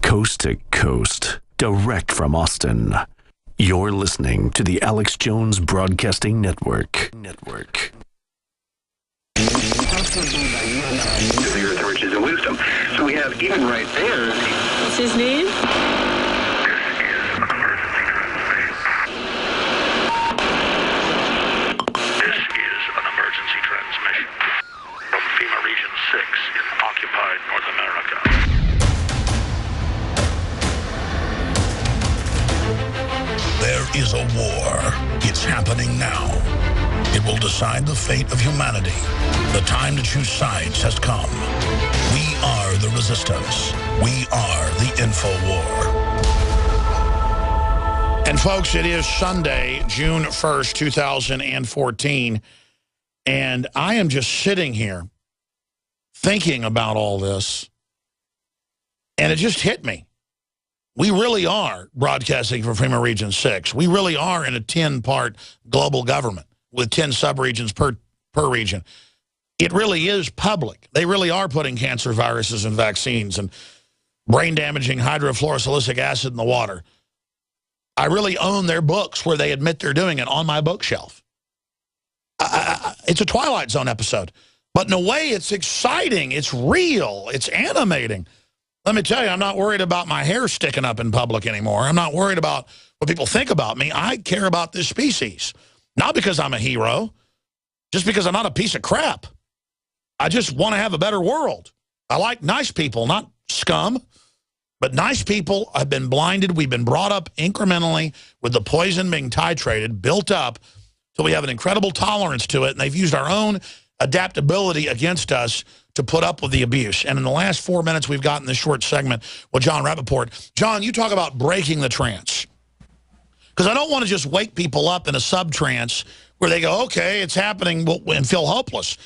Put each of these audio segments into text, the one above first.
coast to coast, direct from Austin. You're listening to the Alex Jones Broadcasting Network. The earth, riches, and wisdom. So we have even right there. What's his name? This is an emergency transmission from FEMA Region 6 in occupied North America. There is a war. It's happening now. It will decide the fate of humanity. The time to choose sides has come. We are the resistance. We are the InfoWar. And folks, it is Sunday, June 1st, 2014. And I am just sitting here thinking about all this. And it just hit me. We really are broadcasting from FEMA Region 6. We really are in a 10-part global government with 10 subregions per region. It really is public. They really are putting cancer viruses and vaccines and brain-damaging hydrofluorosilicic acid in the water. I really own their books where they admit they're doing it on my bookshelf. It's a Twilight Zone episode. But in a way, it's exciting. It's real. It's animating. Let me tell you, I'm not worried about my hair sticking up in public anymore. I'm not worried about what people think about me. I care about this species. Not because I'm a hero, just because I'm not a piece of crap. I just want to have a better world. I like nice people, not scum. But nice people have been blinded. We've been brought up incrementally with the poison being titrated, built up, till we have an incredible tolerance to it. And they've used our own adaptability against us to put up with the abuse. And in the last 4 minutes we've gotten this short segment with Jon Rappoport. John, you talk about breaking the trance. Because I don't want to just wake people up in a sub-trance where they go, okay, it's happening, and feel hopeless.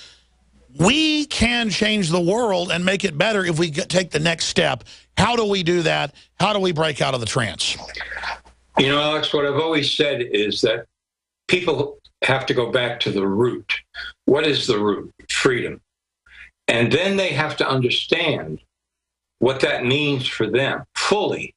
We can change the world and make it better if we take the next step. How do we do that? How do we break out of the trance? You know, Alex, what I've always said is that people have to go back to the root. What is the root? Freedom. And then they have to understand what that means for them fully.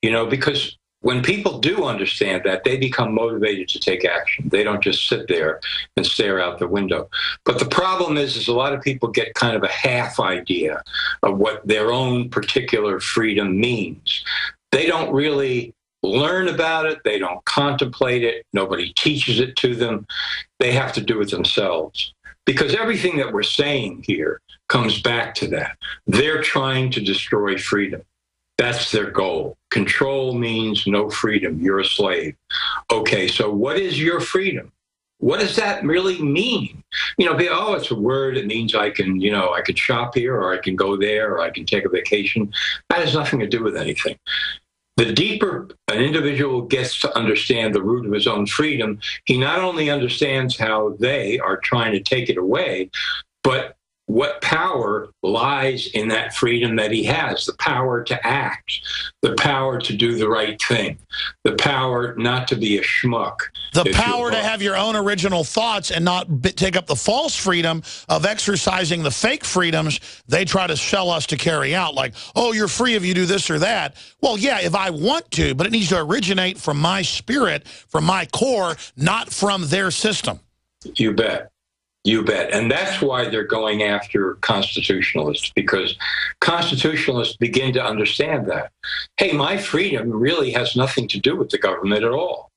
You know, because when people do understand that, they become motivated to take action. They don't just sit there and stare out the window. But the problem is a lot of people get kind of a half idea of what their own particular freedom means. They don't really learn about it. They don't contemplate it. Nobody teaches it to them. They have to do it themselves. Because everything that we're saying here comes back to that. They're trying to destroy freedom. That's their goal. Control means no freedom. You're a slave. Okay, so what is your freedom? What does that really mean? You know, oh, it's a word. It means I can, you know, I could shop here, or I can go there, or I can take a vacation. That has nothing to do with anything. The deeper an individual gets to understand the root of his own freedom, he not only understands how they are trying to take it away, but what power lies in that freedom that he has, the power to act, the power to do the right thing, the power not to be a schmuck. The power to have your own original thoughts and not take up the false freedom of exercising the fake freedoms they try to sell us to carry out. Like, oh, you're free if you do this or that. Well, yeah, if I want to, but it needs to originate from my spirit, from my core, not from their system. You bet. You bet. And that's why they're going after constitutionalists, because constitutionalists begin to understand that, hey, my freedom really has nothing to do with the government at all.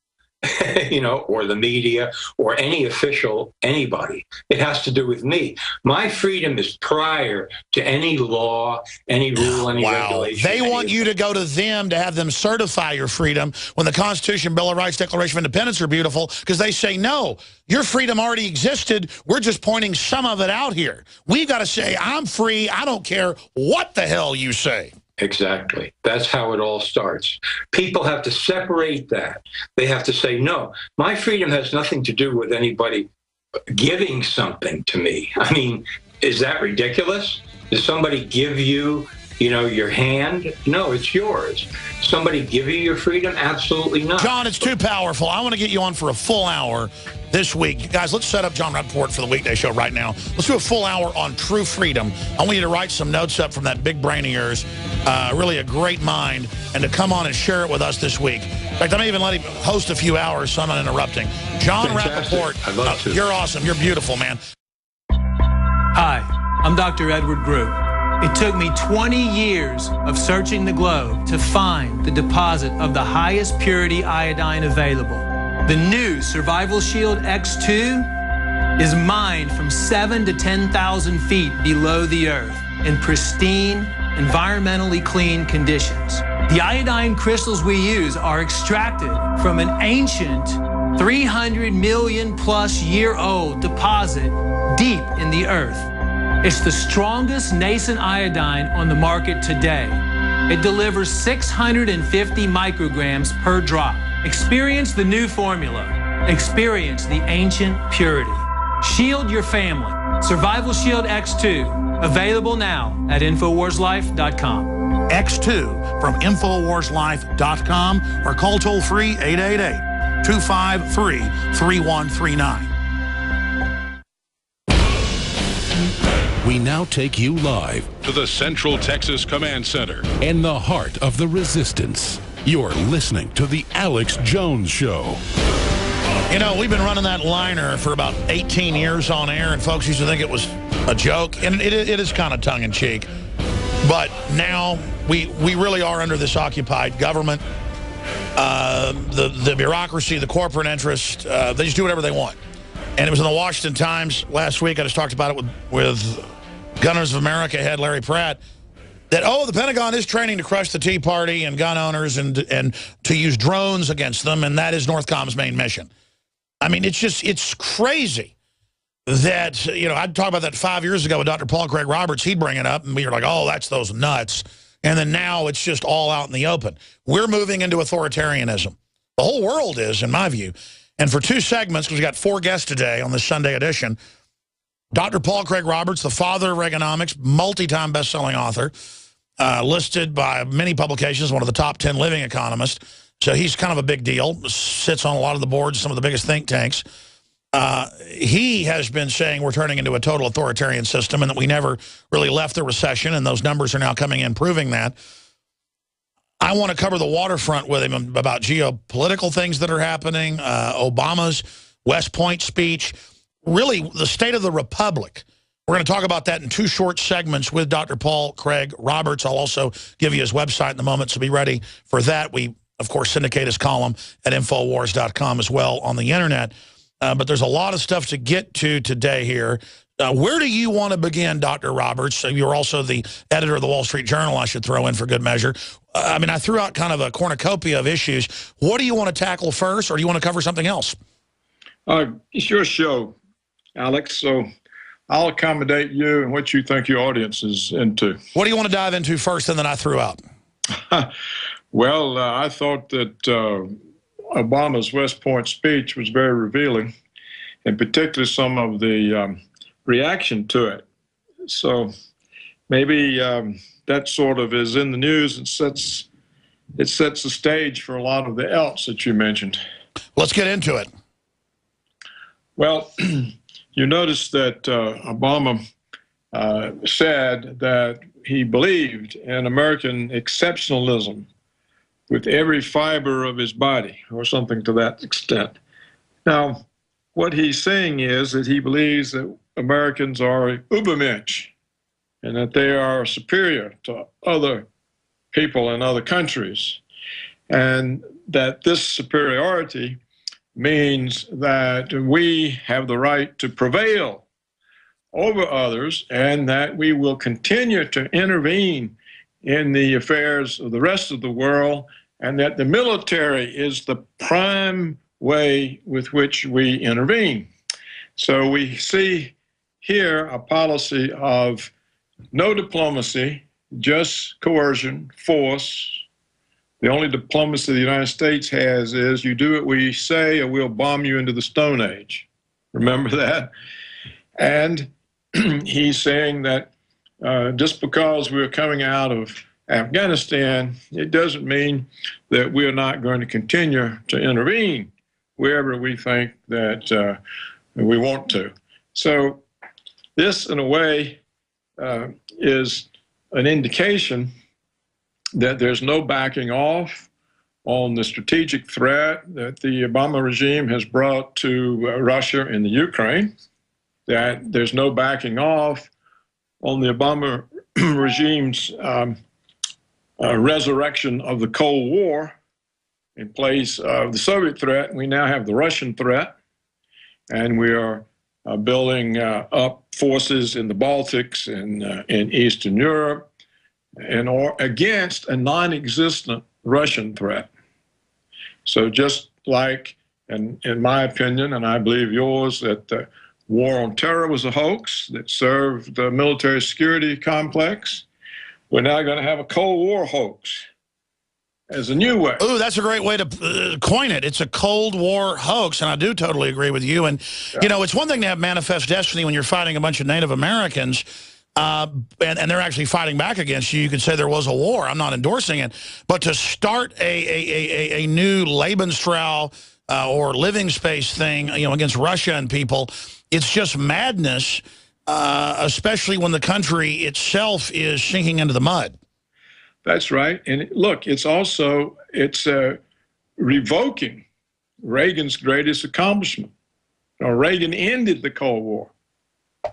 You know, or the media, or any official, anybody. It has to do with me. My freedom is prior to any law, any rule, any regulation. They want you to go to them to have them certify your freedom when the Constitution, Bill of Rights, Declaration of Independence are beautiful, because they say, no, your freedom already existed. We're just pointing some of it out here. We've got to say, I'm free. I don't care what the hell you say. Exactly. That's how it all starts. People have to separate that. They have to say, no, my freedom has nothing to do with anybody giving something to me. I mean, is that ridiculous? Does somebody give you, you know, your hand? No, it's yours. Somebody give you your freedom? Absolutely not. John, it's too powerful. I want to get you on for a full hour. this week. Guys, let's set up John Rappaport for the weekday show right now. Let's do a full hour on true freedom. I want you to write some notes up from that big brain of yours. Really a great mind, and to come on and share it with us this week. In fact, I may even let him host a few hours so I'm not interrupting. John Rappaport, I'd love to. You're awesome. You're beautiful, man. Hi, I'm Dr. Edward Group. It took me 20 years of searching the globe to find the deposit of the highest purity iodine available. The new Survival Shield X2 is mined from 7,000 to 10,000 feet below the earth in pristine, environmentally clean conditions. The iodine crystals we use are extracted from an ancient 300 million plus year old deposit deep in the earth. It's the strongest nascent iodine on the market today. It delivers 650 micrograms per drop. Experience the new formula. Experience the ancient purity. Shield your family. Survival Shield X2. Available now at InfoWarsLife.com. X2 from InfoWarsLife.com or call toll-free 888-253-3139. We now take you live to the Central Texas Command Center in the heart of the resistance. You're listening to The Alex Jones Show. You know, we've been running that liner for about 18 years on air, and folks used to think it was a joke, and it is kind of tongue-in-cheek. But now we really are under this occupied government. The bureaucracy, the corporate interest, they just do whatever they want. And it was in the Washington Times last week. I just talked about it with Gunners of America head Larry Pratt, that, the Pentagon is training to crush the Tea Party and gun owners and to use drones against them, and that is Northcom's main mission. I mean, it's crazy that, I'd talk about that 5 years ago with Dr. Paul Craig Roberts. He'd bring it up, and we were like, that's those nuts. And then now it's just all out in the open. We're moving into authoritarianism. The whole world is, in my view. And for 2 segments, because we got 4 guests today on this Sunday edition, Dr. Paul Craig Roberts, the father of Reaganomics, multi-time best-selling author, listed by many publications, one of the top 10 living economists. So he's kind of a big deal, sits on a lot of the boards, some of the biggest think tanks. He has been saying we're turning into a total authoritarian system and that we never really left the recession, and those numbers are now coming in proving that. I want to cover the waterfront with him about geopolitical things that are happening, Obama's West Point speech, really the state of the republic. We're going to talk about that in 2 short segments with Dr. Paul Craig Roberts. I'll also give you his website in a moment, so be ready for that. We, of course, syndicate his column at Infowars.com as well on the internet. But there's a lot of stuff to get to today here. Where do you want to begin, Dr. Roberts? You're also the editor of the Wall Street Journal, I should throw in for good measure. I mean, I threw out kind of a cornucopia of issues. What do you want to tackle first, or do you want to cover something else? It's your show, Alex, so I'll accommodate you and what you think your audience is into. What do you want to dive into first, and then I threw out? Well, I thought that Obama's West Point speech was very revealing, and particularly some of the reaction to it. So maybe that sort of is in the news and sets the stage for a lot of the else that you mentioned. Let's get into it. Well, you notice that Obama said that he believed in American exceptionalism with every fiber of his body, or something to that extent. Now, what he's saying is that he believes that Americans are Übermensch, and that they are superior to other people in other countries, and that this superiority means that we have the right to prevail over others, and that we will continue to intervene in the affairs of the rest of the world, and that the military is the prime way with which we intervene. So we see here a policy of no diplomacy, just coercion, force. The only diplomacy the United States has is you do what we say or we'll bomb you into the Stone Age. Remember that? And he's saying that just because we're coming out of Afghanistan, it doesn't mean that we're not going to continue to intervene wherever we think that we want to. So this, in a way, is an indication that there's no backing off on the strategic threat that the Obama regime has brought to Russia and the Ukraine, that there's no backing off on the Obama regime's resurrection of the Cold War in place of the Soviet threat. We now have the Russian threat, and we are building up forces in the Baltics and in Eastern Europe, and or against a non-existent Russian threat. So just like, in my opinion, and I believe yours, that the war on terror was a hoax that served the military security complex, we're now going to have a Cold War hoax as a new way. Ooh, that's a great way to coin it. It's a Cold War hoax, and I do totally agree with you. And, you know, it's one thing to have manifest destiny when you're fighting a bunch of Native Americans, and they're actually fighting back against you. You could say there was a war. I'm not endorsing it. But to start a new Lebensraum or living space thing, you know, against Russia and people, it's just madness, especially when the country itself is sinking into the mud. That's right. And look, it's also, revoking Reagan's greatest accomplishment. You know, Reagan ended the Cold War.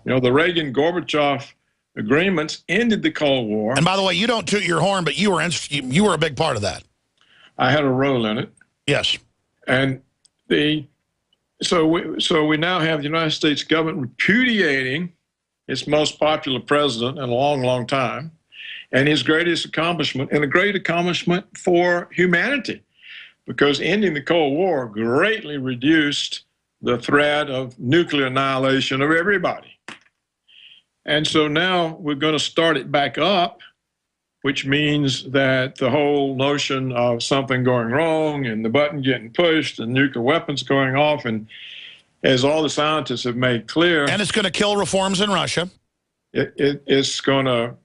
You know, the Reagan-Gorbachev agreements ended the Cold War. And by the way, you don't toot your horn, but you were a big part of that. I had a role in it. Yes. And so we now have the United States government repudiating its most popular president in a long, long time, and his greatest accomplishment, and a great accomplishment for humanity, because ending the Cold War greatly reduced the threat of nuclear annihilation of everybody. And so now we're going to start it back up, which means that the whole notion of something going wrong and the button getting pushed and nuclear weapons going off, and as all the scientists have made clear, and it's going to kill reforms in Russia. It's going to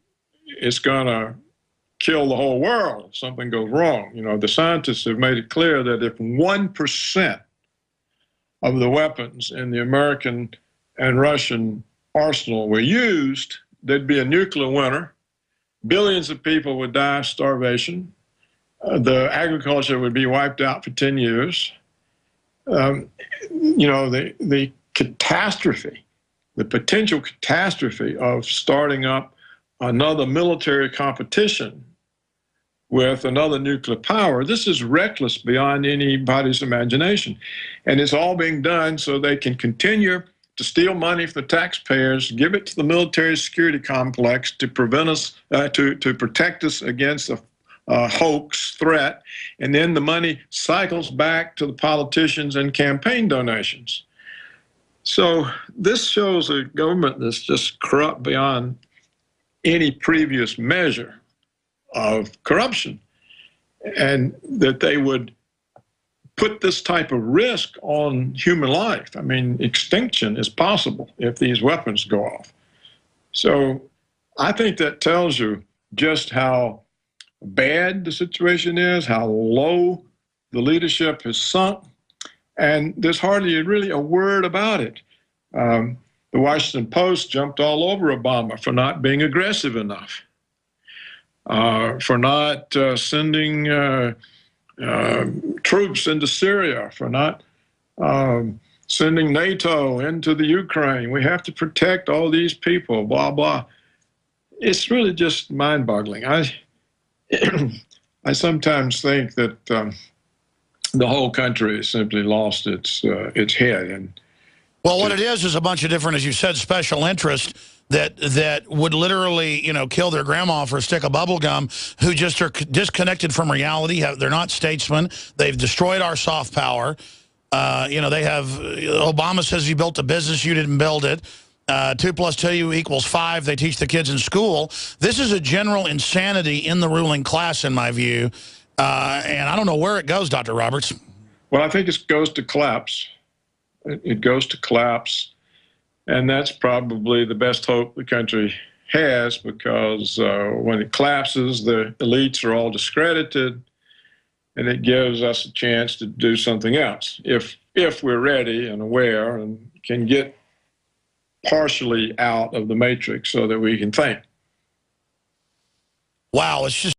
kill the whole world if something goes wrong. You know, the scientists have made it clear that if 1% of the weapons in the American and Russian arsenal were used, there'd be a nuclear winter. Billions of people would die of starvation. The agriculture would be wiped out for 10 years. You know, the catastrophe, the potential catastrophe of starting up another military competition with another nuclear power, this is reckless beyond anybody's imagination. And it's all being done so they can continue to steal money from the taxpayers, give it to the military security complex to prevent us, to protect us against a hoax threat, and then the money cycles back to the politicians and campaign donations. So this shows a government that's just corrupt beyond any previous measure of corruption, and that they would put this type of risk on human life. I mean, extinction is possible if these weapons go off. So I think that tells you just how bad the situation is, how low the leadership has sunk, and there's hardly really a word about it. The Washington Post jumped all over Obama for not being aggressive enough, for not sending troops into Syria, for not sending NATO into the Ukraine. We have to protect all these people, blah, blah. It's really just mind-boggling. I sometimes think that the whole country has simply lost its head. And well, what it is a bunch of different, as you said, special interests that would literally, you know, kill their grandma for a stick of bubble gum, who just are disconnected from reality. They're not statesmen. They've destroyed our soft power. You know, they have, Obama says he built a business, you didn't build it. 2 + 2 = 5. They teach the kids in school. This is a general insanity in the ruling class, in my view. And I don't know where it goes, Dr. Roberts. Well, I think it goes to collapse. It goes to collapse. And that's probably the best hope the country has, because when it collapses, the elites are all discredited, and it gives us a chance to do something else. If if we're ready and aware and can get partially out of the matrix so that we can think. Wow, it's just